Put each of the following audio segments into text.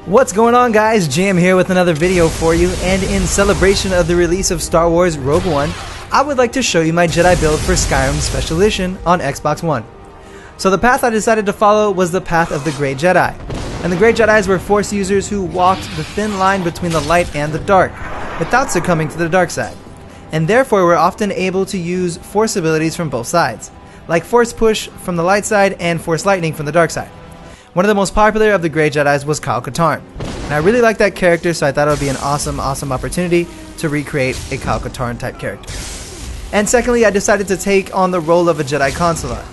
What's going on, guys? Jam here with another video for you, and in celebration of the release of Star Wars Rogue One, I would like to show you my Jedi build for Skyrim Special Edition on Xbox One. So the path I decided to follow was the path of the Great Jedi. And the Great Jedis were Force users who walked the thin line between the light and the dark, without succumbing to the dark side. And therefore were often able to use Force abilities from both sides, like Force Push from the light side and Force Lightning from the dark side. One of the most popular of the Grey Jedis was Kyle Katarn, and I really like that character, so I thought it would be an awesome opportunity to recreate a Kyle Katarn type character. And secondly, I decided to take on the role of a Jedi Consular.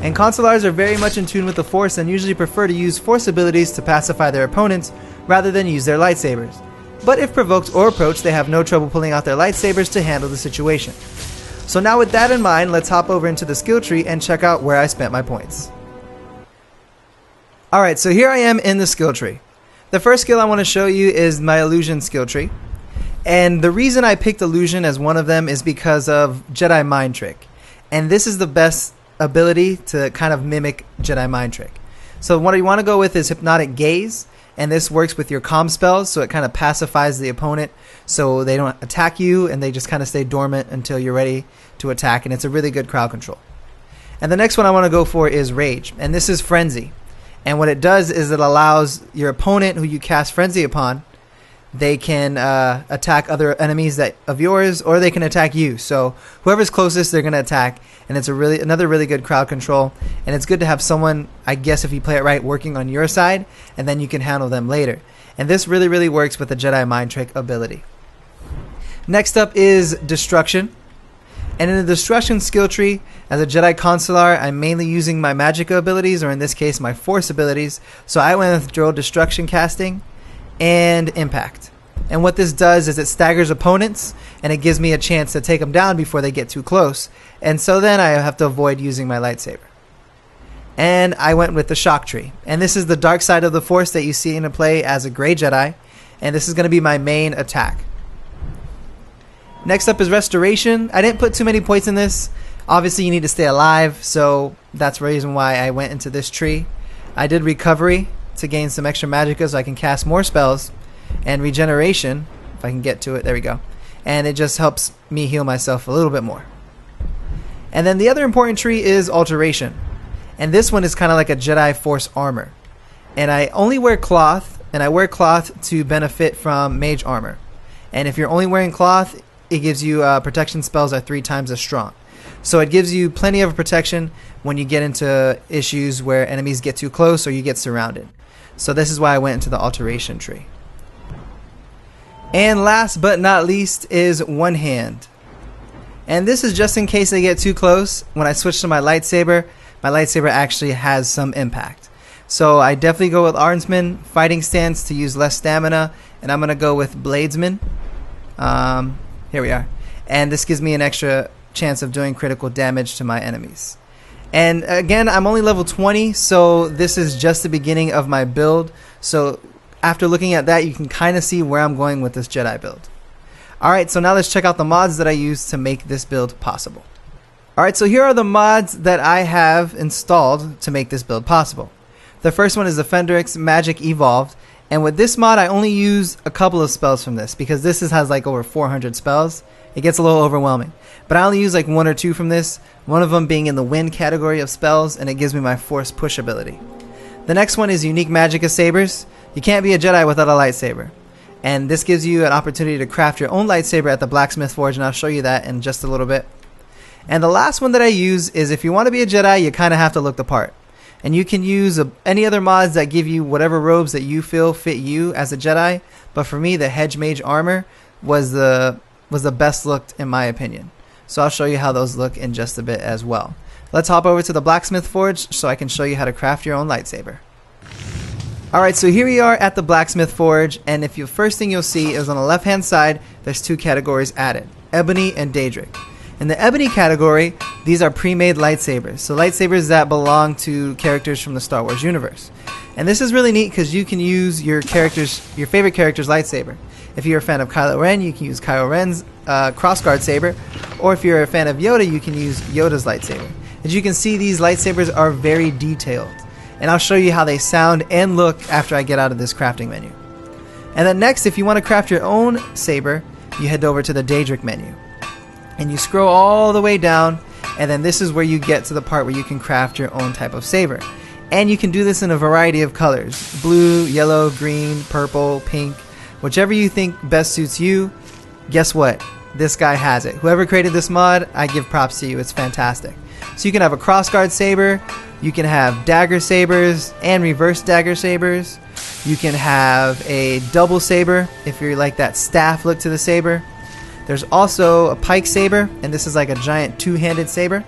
And Consulars are very much in tune with the Force and usually prefer to use Force abilities to pacify their opponents rather than use their lightsabers. But if provoked or approached, they have no trouble pulling out their lightsabers to handle the situation. So now with that in mind, let's hop over into the skill tree and check out where I spent my points. Alright, so here I am in the skill tree. The first skill I want to show you is my illusion skill tree. And the reason I picked illusion as one of them is because of Jedi Mind Trick. And this is the best ability to kind of mimic Jedi Mind Trick. So what you want to go with is Hypnotic Gaze. And this works with your comm spells, so it kind of pacifies the opponent so they don't attack you and they just kind of stay dormant until you're ready to attack. And it's a really good crowd control. And the next one I want to go for is Rage. And this is Frenzy. And what it does is it allows your opponent who you cast Frenzy upon, they can attack other enemies of yours, or they can attack you. So whoever's closest, they're going to attack. And it's another really good crowd control. And it's good to have someone, I guess if you play it right, working on your side, and then you can handle them later. And this really works with the Jedi Mind Trick ability. Next up is Destruction. And in the Destruction skill tree, as a Jedi Consular, I'm mainly using my Magicka abilities, or in this case, my Force abilities. So I went with Droid Destruction Casting and Impact. And what this does is it staggers opponents, and it gives me a chance to take them down before they get too close. And so then I have to avoid using my lightsaber. And I went with the Shock Tree. And this is the dark side of the Force that you see in play as a Grey Jedi. And this is going to be my main attack. Next up is Restoration. I didn't put too many points in this. Obviously, you need to stay alive, so that's the reason why I went into this tree. I did Recovery to gain some extra Magicka so I can cast more spells. And Regeneration, if I can get to it, there we go. And it just helps me heal myself a little bit more. And then the other important tree is Alteration. And this one is kind of like a Jedi Force Armor. And I only wear Cloth, and I wear Cloth to benefit from Mage Armor. And if you're only wearing Cloth, it gives you protection spells are 3 times as strong. So it gives you plenty of protection when you get into issues where enemies get too close or you get surrounded. So this is why I went into the Alteration tree. And last but not least is One Hand. And this is just in case they get too close. When I switch to my lightsaber actually has some impact. So I definitely go with Arnsman, Fighting Stance to use less stamina. And I'm going to go with Bladesman. Here we are. And this gives me an extra chance of doing critical damage to my enemies. And again, I'm only level 20, so this is just the beginning of my build. So after looking at that, you can kind of see where I'm going with this Jedi build. Alright, so now let's check out the mods that I use to make this build possible. Alright, so here are the mods that I have installed to make this build possible. The first one is the Fendrix Magic Evolved. And with this mod, I only use a couple of spells from this because this has like over 400 spells. It gets a little overwhelming. But I only use like 1 or 2 from this, one of them being in the Wind category of spells, and it gives me my Force Push ability. The next one is Unique Magicka Sabers. You can't be a Jedi without a lightsaber. And this gives you an opportunity to craft your own lightsaber at the Blacksmith Forge, and I'll show you that in just a little bit. And the last one that I use is if you want to be a Jedi, you kind of have to look the part. And you can use any other mods that give you whatever robes that you feel fit you as a Jedi. But for me, the Hedge Mage Armor was the best looked in my opinion. So I'll show you how those look in just a bit as well. Let's hop over to the Blacksmith Forge so I can show you how to craft your own lightsaber. Alright, so here we are at the Blacksmith Forge. And first thing you'll see is on the left hand side, there's 2 categories added. Ebony and Daedric. In the Ebony category, these are pre-made lightsabers. So lightsabers that belong to characters from the Star Wars universe. And this is really neat because you can use your favorite character's lightsaber. If you're a fan of Kylo Ren, you can use Kylo Ren's crossguard saber. Or if you're a fan of Yoda, you can use Yoda's lightsaber. As you can see, these lightsabers are very detailed. And I'll show you how they sound and look after I get out of this crafting menu. And then next, if you want to craft your own saber, you head over to the Daedric menu. And you scroll all the way down, and then this is where you get to the part where you can craft your own type of saber. And you can do this in a variety of colors: blue, yellow, green, purple, pink, whichever you think best suits you. Guess what? This guy has it. Whoever created this mod, I give props to you. It's fantastic. So you can have a crossguard saber, you can have dagger sabers and reverse dagger sabers. You can have a double saber if you like that staff look to the saber. There's also a pike saber, and this is like a giant two-handed saber.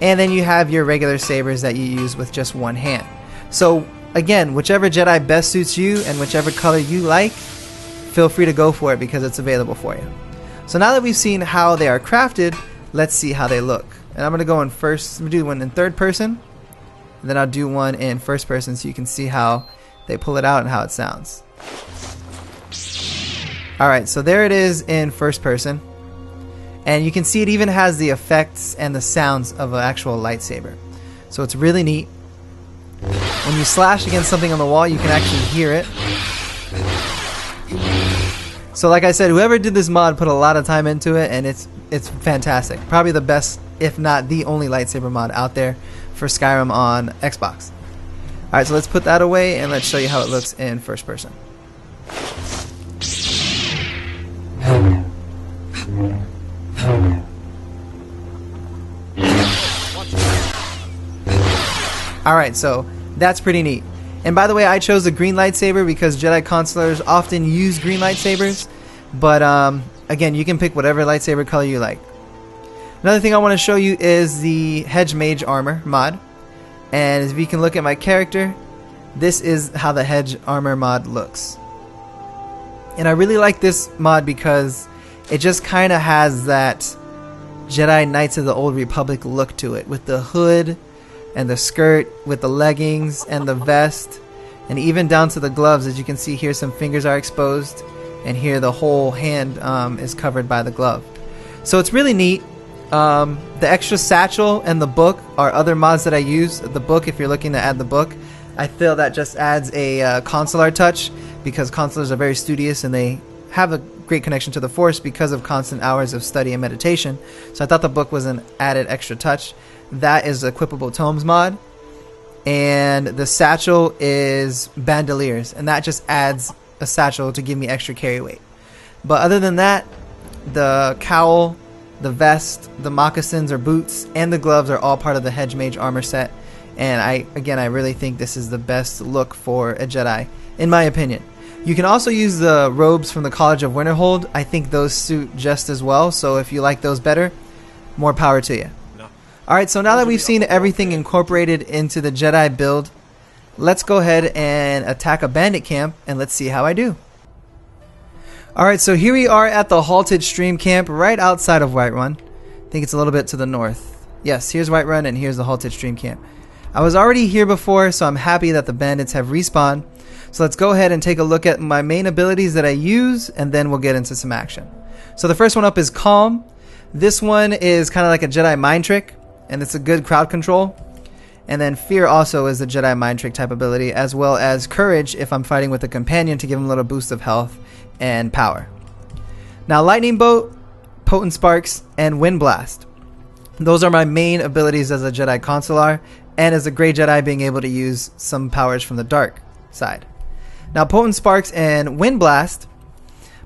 And then you have your regular sabers that you use with just one hand. So again, whichever Jedi best suits you and whichever color you like, feel free to go for it because it's available for you. So now that we've seen how they are crafted, let's see how they look. And I'm going to go in first, I'm going to do one in third person, and then I'll do one in first person so you can see how they pull it out and how it sounds. Alright, so there it is in first person. And you can see it even has the effects and the sounds of an actual lightsaber. So it's really neat. When you slash against something on the wall, you can actually hear it. So like I said, whoever did this mod put a lot of time into it, and it's fantastic. Probably the best, if not the only lightsaber mod out there for Skyrim on Xbox. Alright, so let's put that away and let's show you how it looks in first person. Alright, so that's pretty neat. And by the way, I chose the green lightsaber because Jedi consulars often use green lightsabers. But again, you can pick whatever lightsaber color you like. Another thing I want to show you is the Hedge Mage Armor mod. And if you can look at my character, this is how the Hedge Armor mod looks. And I really like this mod because it just kind of has that Jedi Knights of the Old Republic look to it, with the hood and the skirt, with the leggings and the vest, and even down to the gloves. As you can see here, some fingers are exposed, and here the whole hand is covered by the glove. So it's really neat. The extra satchel and the book are other mods that I use. The book, if you're looking to add the book, I feel that just adds a consular touch, because consulars are very studious and they have a great connection to the Force because of constant hours of study and meditation. So I thought the book was an added extra touch. That is the Equipable Tomes mod. And the satchel is bandoliers, and that just adds a satchel to give me extra carry weight. But other than that, the cowl, the vest, the moccasins or boots, and the gloves are all part of the Hedge Mage armor set. And I really think this is the best look for a Jedi, in my opinion. You can also use the robes from the College of Winterhold. I think those suit just as well, so if you like those better, more power to you. No. Alright, so now that we've seen everything incorporated into the Jedi build, let's go ahead and attack a bandit camp, and let's see how I do. Alright, so here we are at the halted stream camp right outside of Whiterun. I think it's a little bit to the north. Yes, here's Whiterun and here's the halted stream camp. I was already here before, so I'm happy that the bandits have respawned. So let's go ahead and take a look at my main abilities that I use, and then we'll get into some action. So the first one up is Calm. This one is kind of like a Jedi mind trick, and it's a good crowd control. And then Fear also is a Jedi mind trick type ability, as well as Courage if I'm fighting with a companion to give him a little boost of health and power. Now Lightning Bolt, Potent Sparks, and Wind Blast. Those are my main abilities as a Jedi Consular, and as a Grey Jedi being able to use some powers from the dark side. Now Potent Sparks and Wind Blast.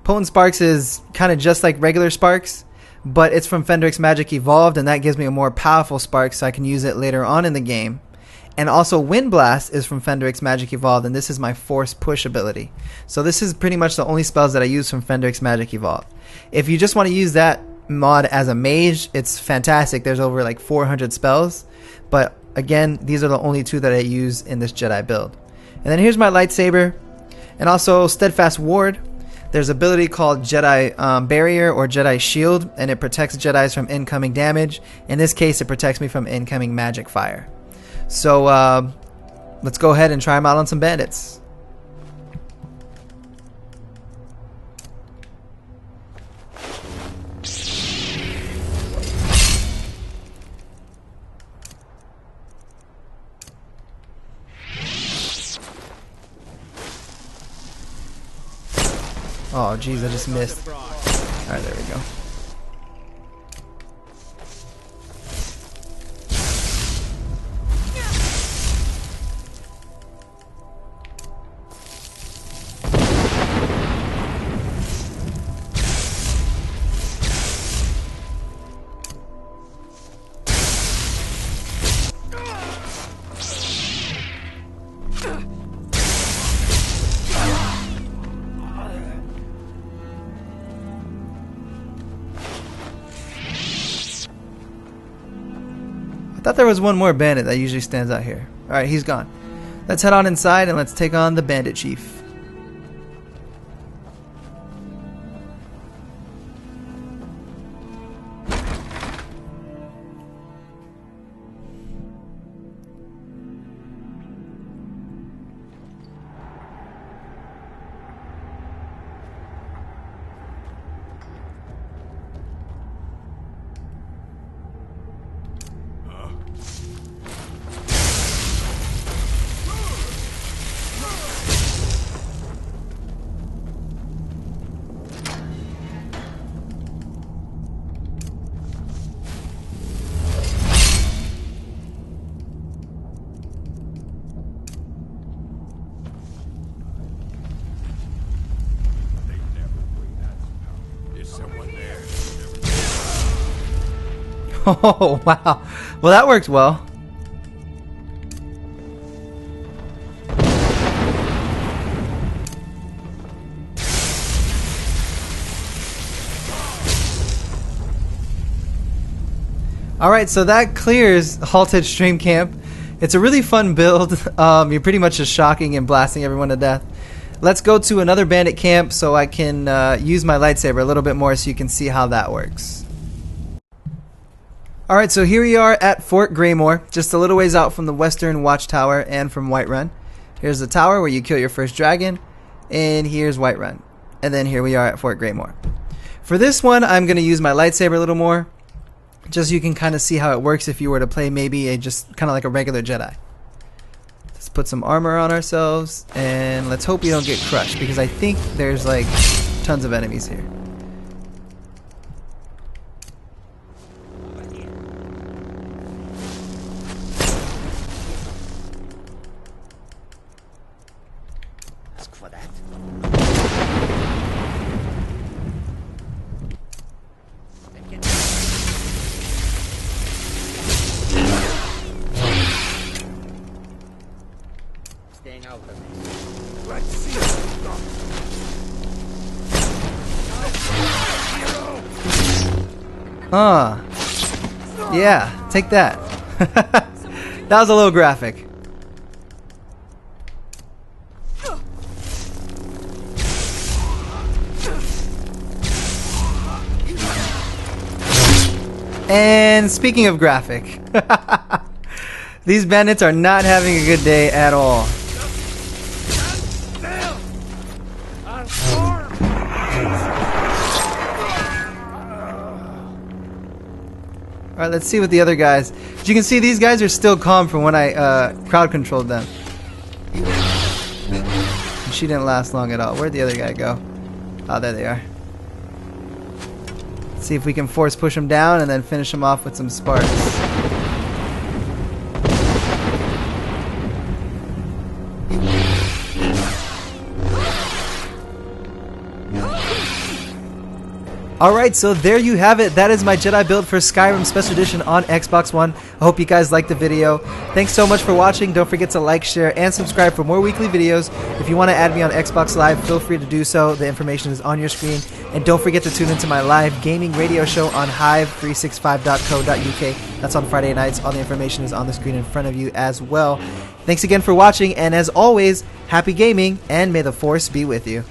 Potent Sparks is kind of just like regular Sparks, but it's from Fenric's Magic Evolved, and that gives me a more powerful Spark so I can use it later on in the game. And also Wind Blast is from Fenric's Magic Evolved, and this is my Force Push ability. So this is pretty much the only spells that I use from Fenric's Magic Evolved. If you just want to use that mod as a mage, it's fantastic. There's over like 400 spells, but again, these are the only two that I use in this Jedi build. And then here's my lightsaber, and also Steadfast Ward. There's an ability called Jedi Barrier or Jedi Shield, and it protects Jedis from incoming damage. In this case, it protects me from incoming magic fire. So let's go ahead and try them out on some bandits. Oh, jeez, I just missed. Alright, there we go. I thought there was one more bandit that usually stands out here. Alright, he's gone. Let's head on inside and let's take on the bandit chief. Oh, wow. Well, that worked well. Alright, so that clears Halted Stream Camp. It's a really fun build. You're pretty much just shocking and blasting everyone to death. Let's go to another bandit camp so I can use my lightsaber a little bit more so you can see how that works. Alright, so here we are at Fort Greymore, just a little ways out from the Western Watchtower and from Whiterun. Here's the tower where you kill your first dragon, and here's Whiterun. And then here we are at Fort Greymore. For this one, I'm going to use my lightsaber a little more, just so you can kind of see how it works if you were to play maybe just kind of like a regular Jedi. Let's put some armor on ourselves, and let's hope we don't get crushed, because I think there's like tons of enemies here. For that. Staying out of it. Let's see. Yeah, take that. That was a little graphic. And speaking of graphic, these bandits are not having a good day at all. Alright, let's see what the other guys... As you can see, these guys are still calm from when I crowd controlled them. And she didn't last long at all. Where'd the other guy go? Oh, there they are. See if we can force push them down and then finish them off with some sparks. Alright, so there you have it. That is my Jedi build for Skyrim Special Edition on Xbox One. I hope you guys liked the video. Thanks so much for watching. Don't forget to like, share, and subscribe for more weekly videos. If you want to add me on Xbox Live, feel free to do so. The information is on your screen. And don't forget to tune into my live gaming radio show on hive365.co.uk. That's on Friday nights. All the information is on the screen in front of you as well. Thanks again for watching, and as always, happy gaming, and may the Force be with you.